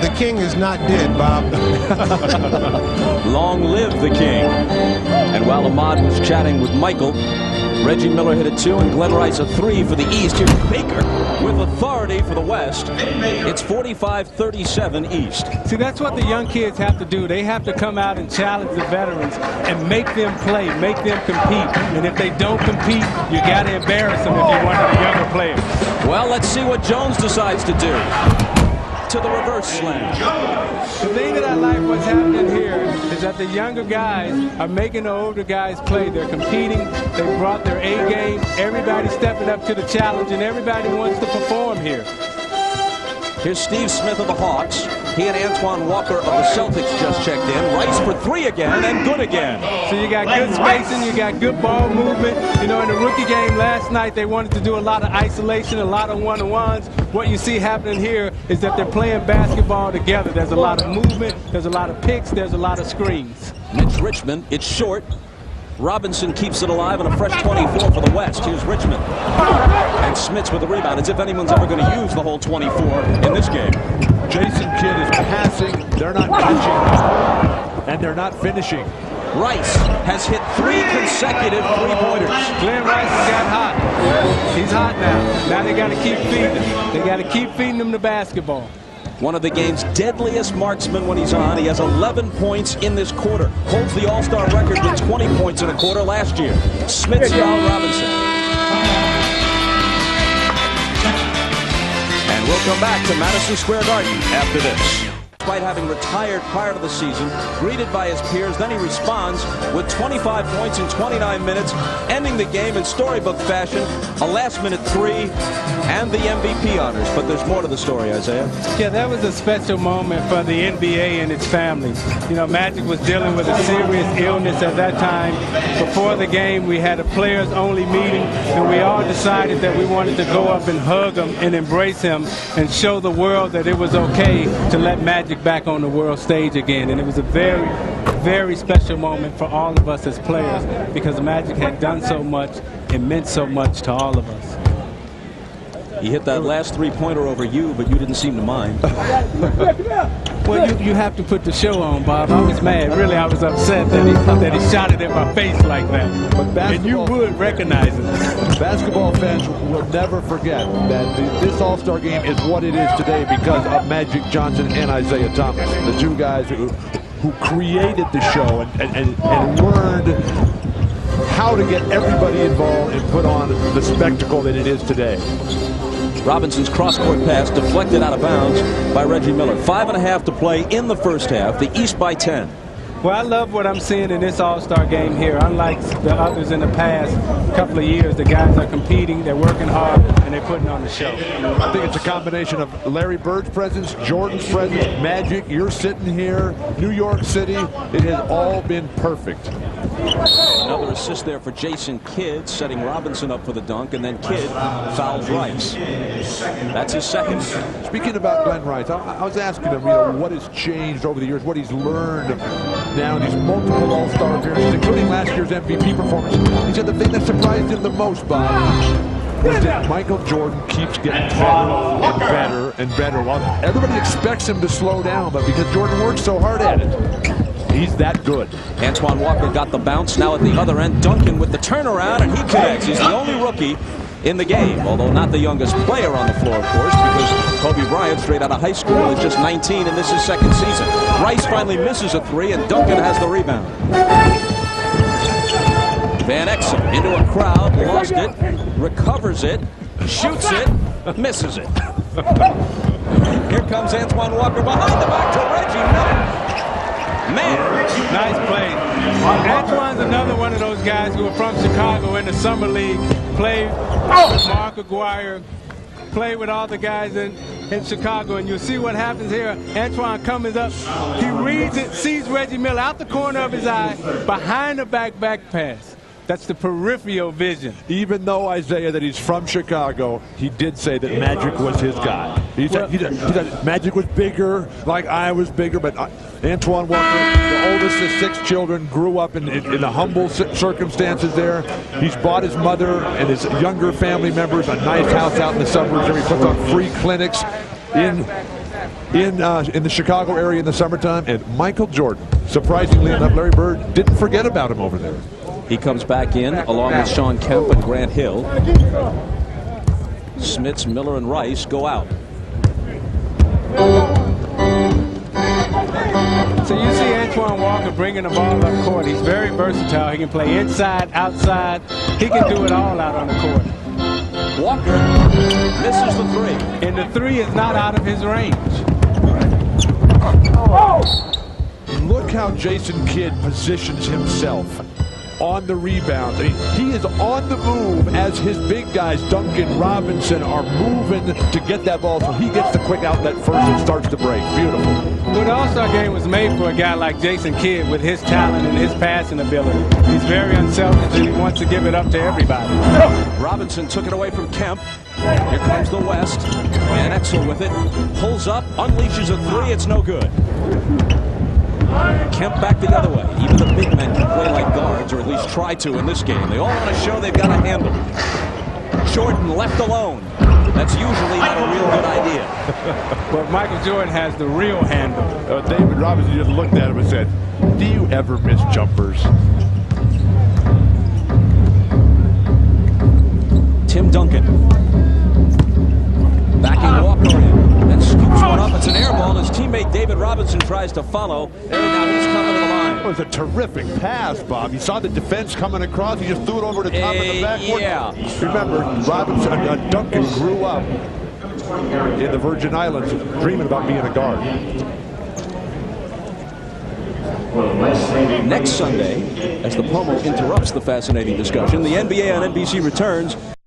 The king is not dead, Bob. Long live the king. And while Ahmad was chatting with Michael, Reggie Miller hit a 2 and Glenn Rice a 3 for the East. Here's Baker with authority for the West. It's 45-37 East. See, that's what the young kids have to do. They have to come out and challenge the veterans and make them play, make them compete. And if they don't compete, you got to embarrass them if you're one of the younger players. Well, let's see what Jones decides to do. To the reverse slam. The thing that I like what's happening here is that the younger guys are making the older guys play. They're competing. They brought their A game. Everybody's stepping up to the challenge, and everybody wants to perform here. Here's Steve Smith of the Hawks. He and Antoine Walker of the Celtics just checked in. Rice for 3 again, and good again. So you got good spacing, you got good ball movement. You know, in the rookie game last night, they wanted to do a lot of isolation, a lot of one-on-ones. What you see happening here is that they're playing basketball together. There's a lot of movement, there's a lot of picks, there's a lot of screens. Mitch Richmond, it's short. Robinson keeps it alive, and a fresh 24 for the West. Here's Richmond. And Smits with the rebound, as if anyone's ever going to use the whole 24 in this game. Jason Kidd is passing, they're not catching, and they're not finishing. Rice has hit 3 consecutive three-pointers. Glenn Rice has got hot. He's hot now. Now they got to keep feeding him. They got to keep feeding him the basketball. One of the game's deadliest marksmen when he's on. He has 11 points in this quarter. Holds the All-Star record with 20 points in a quarter last year. Smits fouled Robinson. And we'll come back to Madison Square Garden after this. Despite having retired prior to the season, greeted by his peers, then he responds with 25 points in 29 minutes, ending the game in storybook fashion, a last-minute 3, and the MVP honors. But there's more to the story, Isaiah. Yeah, that was a special moment for the NBA and its family. You know, Magic was dealing with a serious illness at that time. Before the game, we had a players-only meeting, and we all decided that we wanted to go up and hug him and embrace him and show the world that it was okay to let Magic back on the world stage again. And it was a very, very special moment for all of us as players, because Magic had done so much and meant so much to all of us. He hit that last three-pointer over you, but you didn't seem to mind. Well, you have to put the show on, Bob. I was mad. Really, I was upset that he shot it at my face like that. But and you would recognize it. Basketball fans will never forget that this All-Star game is what it is today because of Magic Johnson and Isaiah Thomas, the two guys who created the show and learned how to get everybody involved and put on the spectacle that it is today. Robinson's cross-court pass deflected out of bounds by Reggie Miller. 5.5 to play in the first half. The East by 10. Well, I love what I'm seeing in this All-Star game here. Unlike the others in the past couple of years, the guys are competing, they're working hard, and they're putting on the show. I think it's a combination of Larry Bird's presence, Jordan's presence, Magic, you're sitting here, New York City. It has all been perfect. Another assist there for Jason Kidd, setting Robinson up for the dunk, and then Kidd fouls Rice. That's his second. Speaking about Glenn Rice, I was asking him, what has changed over the years, what he's learned now in these multiple All-Star appearances, including last year's MVP performance. He said the thing that surprised him the most, Bob, was that Michael Jordan keeps getting better and better and better. Well, everybody expects him to slow down, but because Jordan works so hard at it, he's that good. Antoine Walker got the bounce. Now at the other end, Duncan with the turnaround, and he connects. He's the only rookie in the game, although not the youngest player on the floor, of course, because Kobe Bryant, straight out of high school, is just 19, and this is second season. Rice finally misses a 3, and Duncan has the rebound. Van Exel into a crowd, lost it, recovers it, shoots it, misses it. Here comes Antoine Walker behind the back to Reggie Miller. Man, nice play. Antoine's another one of those guys who are from Chicago in the summer league, played with Mark Aguirre, played with all the guys in Chicago, and you'll see what happens here. Antoine comes up, he reads it, sees Reggie Miller out the corner of his eye, behind the back pass. That's the peripheral vision. Even though, Isaiah, that he's from Chicago, he did say that Magic was his guy. He said Magic was bigger, like I was bigger, but Antoine Walker, the oldest of 6 children, grew up in the humble circumstances there. He's bought his mother and his younger family members a nice house out in the suburbs where he puts on free clinics in in the Chicago area in the summertime, and Michael Jordan, surprisingly enough, Larry Bird didn't forget about him over there. He comes back in along with Sean Kemp and Grant Hill. Smits, Miller, and Rice go out. So you see Antoine Walker bringing the ball up court. He's very versatile. He can play inside, outside. He can do it all out on the court. Walker misses the three. And the three is not out of his range. Look how Jason Kidd positions himself on the rebound. I mean, he is on the move as his big guys, Duncan, Robinson, are moving to get that ball, so he gets the quick outlet first and starts to break. Beautiful. Well, the All-Star game was made for a guy like Jason Kidd with his talent and his passing ability. He's very unselfish and he wants to give it up to everybody. Robinson took it away from Kemp. Here comes the West. And Exel with it. Pulls up, unleashes a three. It's no good. Kemp back the other way. Even the big men can play like guards, or at least try to in this game. They all want to show they've got a handle. Jordan left alone. That's usually not a real good idea. But Michael Jordan has the real handle. David Robinson just looked at him and said, "Do you ever miss jumpers?" Tim Duncan. Backing Walker in. Then scoops one up. It's an air ball. His teammate David Robinson tries to follow. And now he's coming to the line. It was a terrific pass, Bob. You saw the defense coming across. He just threw it over the top of the backboard. Yeah. Remember, Duncan grew up in the Virgin Islands dreaming about being a guard. Next Sunday, as the promo interrupts the fascinating discussion, the NBA on NBC returns.